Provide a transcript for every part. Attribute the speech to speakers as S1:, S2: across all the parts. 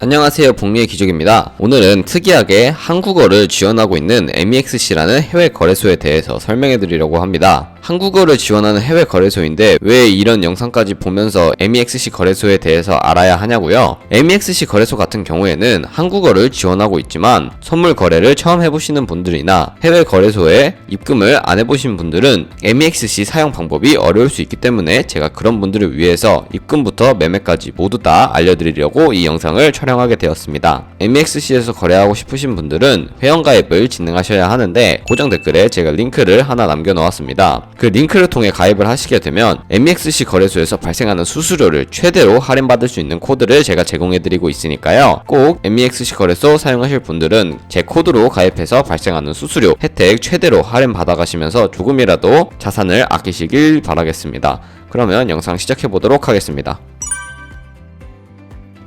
S1: 안녕하세요, 복리의 기족입니다. 오늘은 특이하게 한국어를 지원하고 있는 MEXC라는 해외 거래소에 대해서 설명해 드리려고 합니다. 한국어를 지원하는 해외 거래소인데 왜 이런 영상까지 보면서 MEXC 거래소에 대해서 알아야 하냐고요? MEXC 거래소 같은 경우에는 한국어를 지원하고 있지만 선물 거래를 처음 해보시는 분들이나 해외 거래소에 입금을 안 해보신 분들은 MEXC 사용 방법이 어려울 수 있기 때문에 제가 그런 분들을 위해서 입금부터 매매까지 모두 다 알려드리려고 이 영상을 촬영하게 되었습니다. MEXC에서 거래하고 싶으신 분들은 회원가입을 진행하셔야 하는데 고정 댓글에 제가 링크를 하나 남겨놓았습니다. 그 링크를 통해 가입을 하시게 되면 MEXC 거래소에서 발생하는 수수료를 최대로 할인받을 수 있는 코드를 제가 제공해드리고 있으니까요. 꼭 MEXC 거래소 사용하실 분들은 제 코드로 가입해서 발생하는 수수료 혜택 최대로 할인받아가시면서 조금이라도 자산을 아끼시길 바라겠습니다. 그러면 영상 시작해보도록 하겠습니다.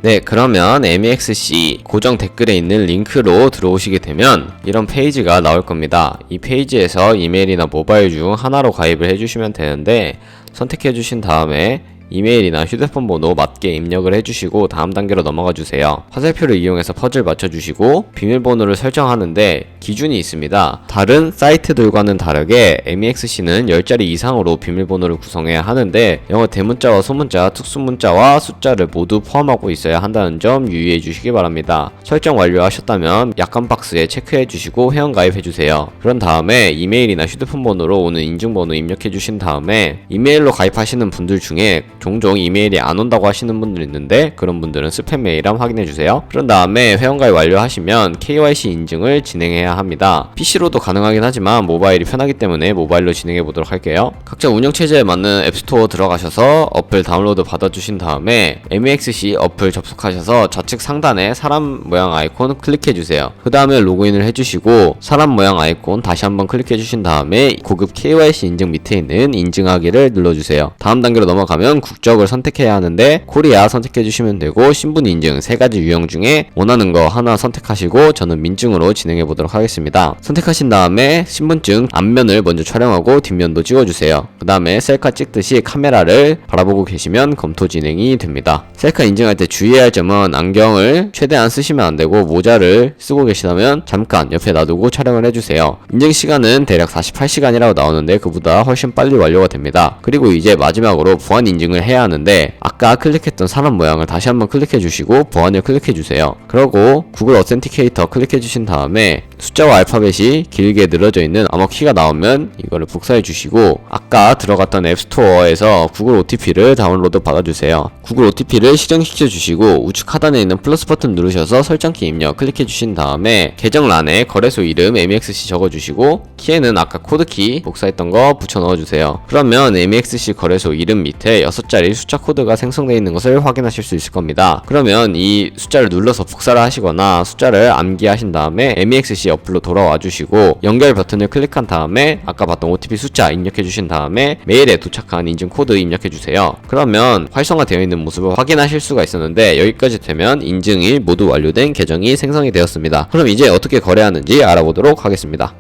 S1: 네, 그러면 MEXC 고정 댓글에 있는 링크로 들어오시게 되면 이런 페이지가 나올 겁니다. 이 페이지에서 이메일이나 모바일 중 하나로 가입을 해주시면 되는데 선택해 주신 다음에 이메일이나 휴대폰 번호 맞게 입력을 해주시고 다음 단계로 넘어가 주세요. 화살표를 이용해서 퍼즐 맞춰주시고 비밀번호를 설정하는데 기준이 있습니다. 다른 사이트들과는 다르게 MEXC는 10자리 이상으로 비밀번호를 구성해야 하는데 영어 대문자와 소문자, 특수문자와 숫자를 모두 포함하고 있어야 한다는 점 유의해 주시기 바랍니다. 설정 완료하셨다면 약관 박스에 체크해 주시고 회원가입해 주세요. 그런 다음에 이메일이나 휴대폰 번호로 오는 인증번호 입력해 주신 다음에 이메일로 가입하시는 분들 중에 종종 이메일이 안 온다고 하시는 분들 있는데 그런 분들은 스팸 메일함 확인해 주세요. 그런 다음에 회원가입 완료하시면 KYC 인증을 진행해야 합니다. PC로도 가능하긴 하지만 모바일이 편하기 때문에 모바일로 진행해 보도록 할게요. 각자 운영체제에 맞는 앱스토어 들어가셔서 어플 다운로드 받아주신 다음에 MEXC 어플 접속하셔서 좌측 상단에 사람 모양 아이콘 클릭해 주세요. 그 다음에 로그인을 해주시고 사람 모양 아이콘 다시 한번 클릭해 주신 다음에 고급 KYC 인증 밑에 있는 인증하기를 눌러주세요. 다음 단계로 넘어가면 국적을 선택해야 하는데 코리아 선택해 주시면 되고 신분 인증 3가지 유형 중에 원하는 거 하나 선택하시고 저는 민증으로 진행해 보도록 하겠습니다. 선택하신 다음에 신분증 앞면을 먼저 촬영하고 뒷면도 찍어주세요. 그 다음에 셀카 찍듯이 카메라를 바라보고 계시면 검토 진행이 됩니다. 셀카 인증할 때 주의해야 할 점은 안경을 최대한 쓰시면 안되고 모자를 쓰고 계시다면 잠깐 옆에 놔두고 촬영을 해주세요. 인증 시간은 대략 48시간이라고 나오는데 그보다 훨씬 빨리 완료가 됩니다. 그리고 이제 마지막으로 보안 인증을 해야 하는데 아까 클릭했던 사람 모양을 다시 한번 클릭해 주시고 보안을 클릭해 주세요. 그리고 구글 어센티케이터 클릭해 주신 다음에 숫자와 알파벳이 길게 늘어져 있는 암호 키가 나오면 이거를 복사해 주시고 아까 들어갔던 앱스토어에서 구글 OTP를 다운로드 받아주세요. 구글 OTP를 실행시켜 주시고 우측 하단에 있는 플러스 버튼 누르셔서 설정키 입력 클릭해 주신 다음에 계정란에 거래소 이름 MEXC 적어주시고 키에는 아까 코드키 복사했던 거 붙여 넣어주세요. 그러면 MEXC 거래소 이름 밑에 6자리 숫자 코드가 생성되어 있는 것을 확인하실 수 있을 겁니다. 그러면 이 숫자를 눌러서 복사를 하시거나 숫자를 암기하신 다음에 MEXC 어플로 돌아와 주시고 연결 버튼을 클릭한 다음에 아까 봤던 OTP 숫자 입력해 주신 다음에 메일에 도착한 인증 코드 입력해 주세요. 그러면 활성화되어 있는 모습을 확인하실 수가 있었는데 여기까지 되면 인증이 모두 완료된 계정이 생성이 되었습니다. 그럼 이제 어떻게 거래하는지 알아보도록 하겠습니다.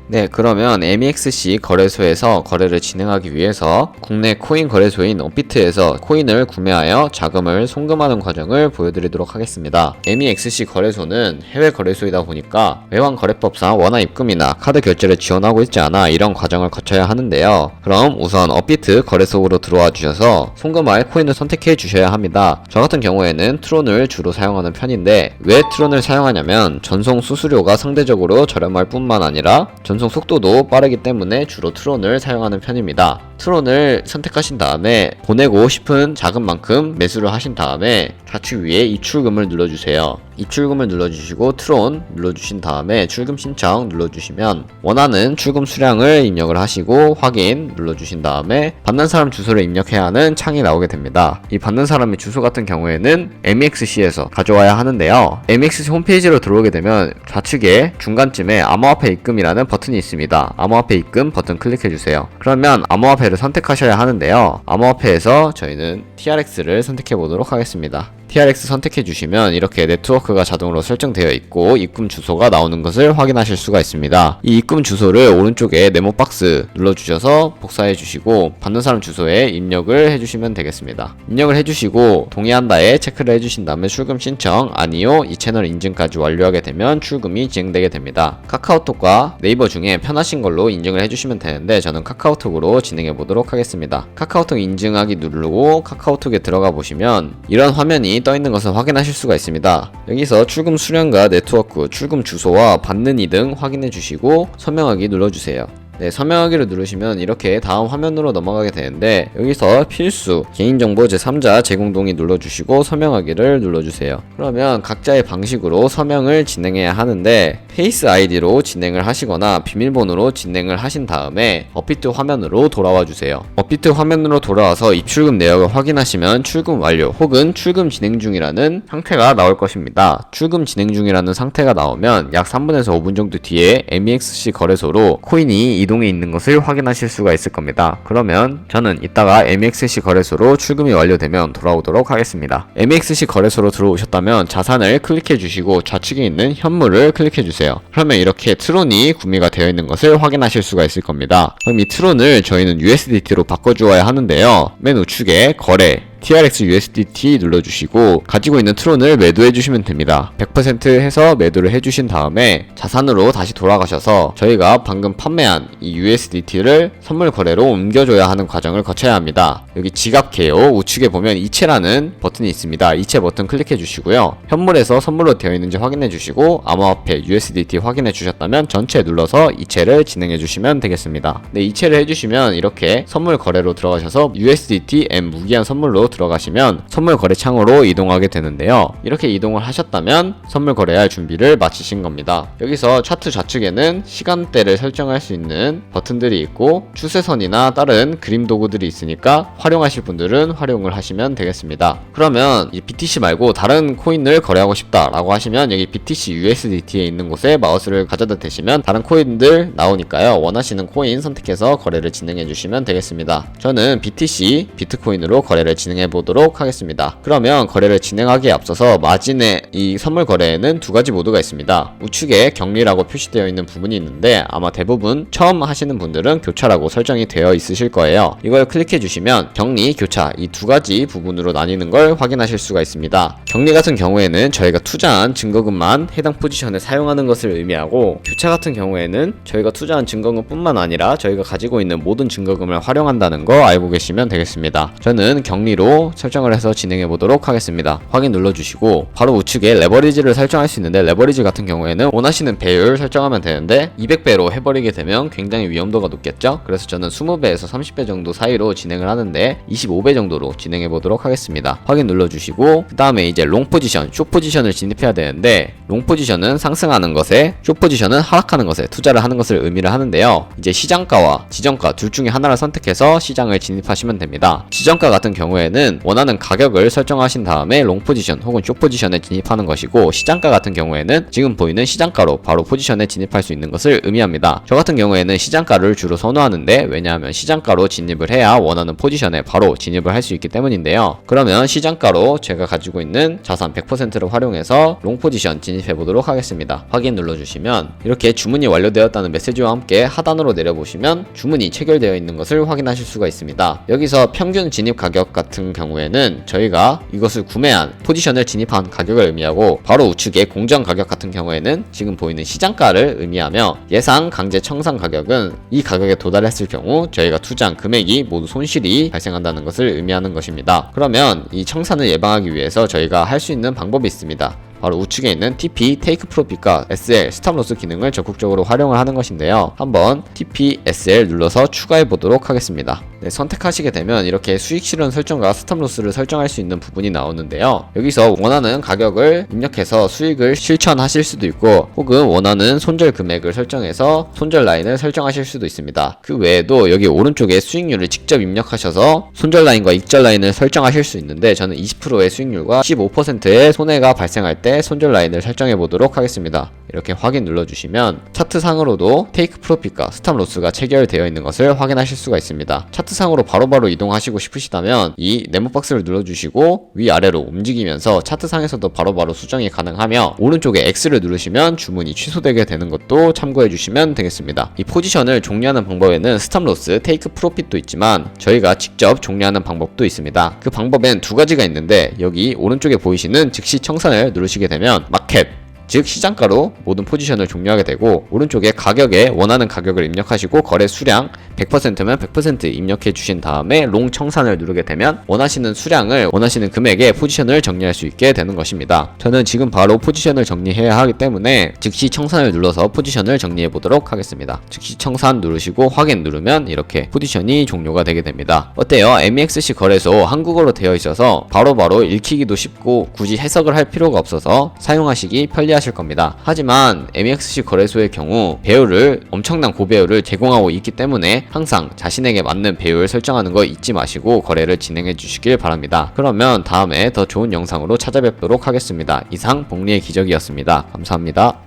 S1: 네, 그러면 MEXC 거래소에서 거래를 진행하기 위해서 국내 코인 거래소인 업비트에서 코인을 구매하여 자금을 송금하는 과정을 보여드리도록 하겠습니다. MEXC 거래소는 해외 거래소이다 보니까 외환거래법상 원화 입금이나 카드 결제를 지원하고 있지 않아 이런 과정을 거쳐야 하는데요. 그럼 우선 업비트 거래소로 들어와 주셔서 송금할 코인을 선택해 주셔야 합니다. 저 같은 경우에는 트론을 주로 사용하는 편인데 왜 트론을 사용하냐면 전송 수수료가 상대적으로 저렴할 뿐만 아니라 전송 속도도 빠르기 때문에 주로 트론을 사용하는 편입니다. 트론을 선택하신 다음에 보내고 싶은 자금만큼 매수를 하신 다음에 좌측 위에 입출금을 눌러주세요. 입출금을 눌러주시고 트론 눌러주신 다음에 출금 신청 눌러주시면 원하는 출금 수량을 입력을 하시고 확인 눌러주신 다음에 받는 사람 주소를 입력해야 하는 창이 나오게 됩니다. 이 받는 사람의 주소 같은 경우에는 MEXC에서 가져와야 하는데요. MEXC 홈페이지로 들어오게 되면 좌측에 중간쯤에 암호화폐 입금이라는 버튼이 있습니다. 암호화폐 입금 버튼 클릭해주세요. 그러면 암호화폐를 선택하셔야 하는데요. 암호화폐에서 저희는 TRX를 선택해 보도록 하겠습니다. TRX 선택해 주시면 이렇게 네트워크가 자동으로 설정되어 있고 입금 주소가 나오는 것을 확인하실 수가 있습니다. 이 입금 주소를 오른쪽에 네모 박스 눌러주셔서 복사해 주시고 받는 사람 주소에 입력을 해주시면 되겠습니다. 입력을 해주시고 동의한다에 체크를 해주신 다음에 출금 신청, 아니요, 이 채널 인증까지 완료하게 되면 출금이 진행되게 됩니다. 카카오톡과 네이버 중에 편하신 걸로 인증을 해주시면 되는데 저는 카카오톡으로 진행해 보도록 하겠습니다. 카카오톡 인증하기 누르고 카카오톡에 들어가 보시면 이런 화면이 떠 있는 것을 확인하실 수가 있습니다. 여기서 출금 수량과 네트워크, 출금 주소와 받는 이 등 확인해 주시고 서명하기 눌러주세요. 네, 서명하기를 누르시면 이렇게 다음 화면으로 넘어가게 되는데 여기서 필수 개인정보 제3자 제공 동의 눌러주시고 서명하기를 눌러주세요. 그러면 각자의 방식으로 서명을 진행해야 하는데 페이스 아이디로 진행을 하시거나 비밀번호로 진행을 하신 다음에 업비트 화면으로 돌아와 주세요. 업비트 화면으로 돌아와서 입출금 내역을 확인하시면 출금 완료 혹은 출금 진행 중이라는 상태가 나올 것입니다. 출금 진행 중이라는 상태가 나오면 약 3분에서 5분 정도 뒤에 MEXC 거래소로 코인이 이동해 있는 것을 확인하실 수가 있을 겁니다. 그러면 저는 이따가 MEXC 거래소로 출금이 완료되면 돌아오도록 하겠습니다. MEXC 거래소로 들어오셨다면 자산을 클릭해 주시고 좌측에 있는 현물을 클릭해 주세요. 그러면 이렇게 트론이 구매가 되어 있는 것을 확인하실 수가 있을 겁니다. 그럼 이 트론을 저희는 USDT로 바꿔주어야 하는데요. 맨 우측에 거래 TRX USDT 눌러주시고 가지고 있는 트론을 매도해 주시면 됩니다. 100% 해서 매도를 해주신 다음에 자산으로 다시 돌아가셔서 저희가 방금 판매한 이 USDT를 선물 거래로 옮겨줘야 하는 과정을 거쳐야 합니다. 여기 지갑 개요 우측에 보면 이체라는 버튼이 있습니다. 이체 버튼 클릭해 주시고요. 현물에서 선물로 되어 있는지 확인해 주시고 암호화폐 USDT 확인해 주셨다면 전체 눌러서 이체를 진행해 주시면 되겠습니다. 네, 이체를 해주시면 이렇게 선물 거래로 들어가셔서 USDT M 무기한 선물로 들어가시면 선물 거래 창으로 이동하게 되는데요. 이렇게 이동을 하셨다면 선물 거래할 준비를 마치신 겁니다. 여기서 차트 좌측에는 시간대를 설정할 수 있는 버튼들이 있고 추세선이나 다른 그림 도구들이 있으니까 활용하실 분들은 활용을 하시면 되겠습니다. 그러면 이 BTC 말고 다른 코인을 거래하고 싶다 라고 하시면 여기 BTC USDT에 있는 곳에 마우스를 가져다 대시면 다른 코인들 나오니까요. 원하시는 코인 선택해서 거래를 진행해 주시면 되겠습니다. 저는 BTC 비트코인으로 거래를 진행해 보도록 하겠습니다. 그러면 거래를 진행하기에 앞서서 마진의 이 선물 거래에는 두 가지 모드가 있습니다. 우측에 격리라고 표시되어 있는 부분이 있는데 아마 대부분 처음 하시는 분들은 교차라고 설정이 되어 있으실 거예요. 이걸 클릭해 주시면 격리, 교차 이 두 가지 부분으로 나뉘는 걸 확인하실 수가 있습니다. 격리 같은 경우에는 저희가 투자한 증거금만 해당 포지션에 사용하는 것을 의미하고 교차 같은 경우에는 저희가 투자한 증거금 뿐만 아니라 저희가 가지고 있는 모든 증거금을 활용한다는 거 알고 계시면 되겠습니다. 저는 격리로 설정을 해서 진행해 보도록 하겠습니다. 확인 눌러주시고 바로 우측에 레버리지를 설정할 수 있는데 레버리지 같은 경우에는 원하시는 배율 설정하면 되는데 200배로 해버리게 되면 굉장히 위험도가 높겠죠. 그래서 저는 20배에서 30배 정도 사이로 진행을 하는데 25배 정도로 진행해 보도록 하겠습니다. 확인 눌러주시고 그 다음에 이제 롱 포지션, 숏 포지션을 진입해야 되는데 롱 포지션은 상승하는 것에 숏 포지션은 하락하는 것에 투자를 하는 것을 의미를 하는데요. 이제 시장가와 지정가 둘 중에 하나를 선택해서 시장을 진입하시면 됩니다. 지정가 같은 경우에는 원하는 가격을 설정하신 다음에 롱 포지션 혹은 숏 포지션에 진입하는 것이고 시장가 같은 경우에는 지금 보이는 시장가로 바로 포지션에 진입할 수 있는 것을 의미합니다. 저 같은 경우에는 시장가를 주로 선호하는데 왜냐하면 시장가로 진입을 해야 원하는 포지션에 바로 진입을 할 수 있기 때문인데요. 그러면 시장가로 제가 가지고 있는 자산 100%를 활용해서 롱 포지션 진입해 보도록 하겠습니다. 확인 눌러주시면 이렇게 주문이 완료되었다는 메시지와 함께 하단으로 내려보시면 주문이 체결되어 있는 것을 확인하실 수가 있습니다. 여기서 평균 진입 가격 같은 경우에는 저희가 이것을 구매한 포지션을 진입한 가격을 의미하고 바로 우측에 공정 가격 같은 경우에는 지금 보이는 시장가를 의미하며 예상 강제 청산 가격은 이 가격에 도달했을 경우 저희가 투자한 금액이 모두 손실이 발생한다는 것을 의미하는 것입니다. 그러면 이 청산을 예방하기 위해서 저희가 할 수 있는 방법이 있습니다. 바로 우측에 있는 TP, 테이크 프로핏과 SL, 스탑로스 기능을 적극적으로 활용을 하는 것인데요. 한번 TP, SL 눌러서 추가해 보도록 하겠습니다. 네, 선택하시게 되면 이렇게 수익 실현 설정과 스탑로스를 설정할 수 있는 부분이 나오는데요. 여기서 원하는 가격을 입력해서 수익을 실천하실 수도 있고 혹은 원하는 손절 금액을 설정해서 손절 라인을 설정하실 수도 있습니다. 그 외에도 여기 오른쪽에 수익률을 직접 입력하셔서 손절 라인과 익절 라인을 설정하실 수 있는데 저는 20%의 수익률과 15%의 손해가 발생할 때 손절 라인을 설정해 보도록 하겠습니다. 이렇게 확인 눌러주시면 차트상으로도 테이크 프로핏과 스탑 로스가 체결되어 있는 것을 확인하실 수가 있습니다. 차트상으로 바로바로 이동하시고 싶으시다면 이 네모박스를 눌러주시고 위아래로 움직이면서 차트상에서도 바로바로 수정이 가능하며 오른쪽에 X를 누르시면 주문이 취소되게 되는 것도 참고해 주시면 되겠습니다. 이 포지션을 종료하는 방법에는 스탑 로스, 테이크 프로핏도 있지만 저희가 직접 종료하는 방법도 있습니다. 그 방법엔 두 가지가 있는데 여기 오른쪽에 보이시는 즉시 청산을 누르시게 되면 마켓, 즉 시장가로 모든 포지션을 종료하게 되고 오른쪽에 가격에 원하는 가격을 입력하시고 거래 수량 100%면 100% 입력해 주신 다음에 롱 청산을 누르게 되면 원하시는 수량을 원하시는 금액에 포지션을 정리할 수 있게 되는 것입니다. 저는 지금 바로 포지션을 정리해야 하기 때문에 즉시 청산을 눌러서 포지션을 정리해 보도록 하겠습니다. 즉시 청산 누르시고 확인 누르면 이렇게 포지션이 종료가 되게 됩니다. 어때요? MEXC 거래소 한국어로 되어 있어서 바로바로 읽히기도 쉽고 굳이 해석을 할 필요가 없어서 사용하시기 편리하실 겁니다. 하지만 MEXC 거래소의 경우 배율을 엄청난 고배율을 제공하고 있기 때문에 항상 자신에게 맞는 배율 설정하는 거 잊지 마시고 거래를 진행해 주시길 바랍니다. 그러면 다음에 더 좋은 영상으로 찾아뵙도록 하겠습니다. 이상 복리의 기적이었습니다. 감사합니다.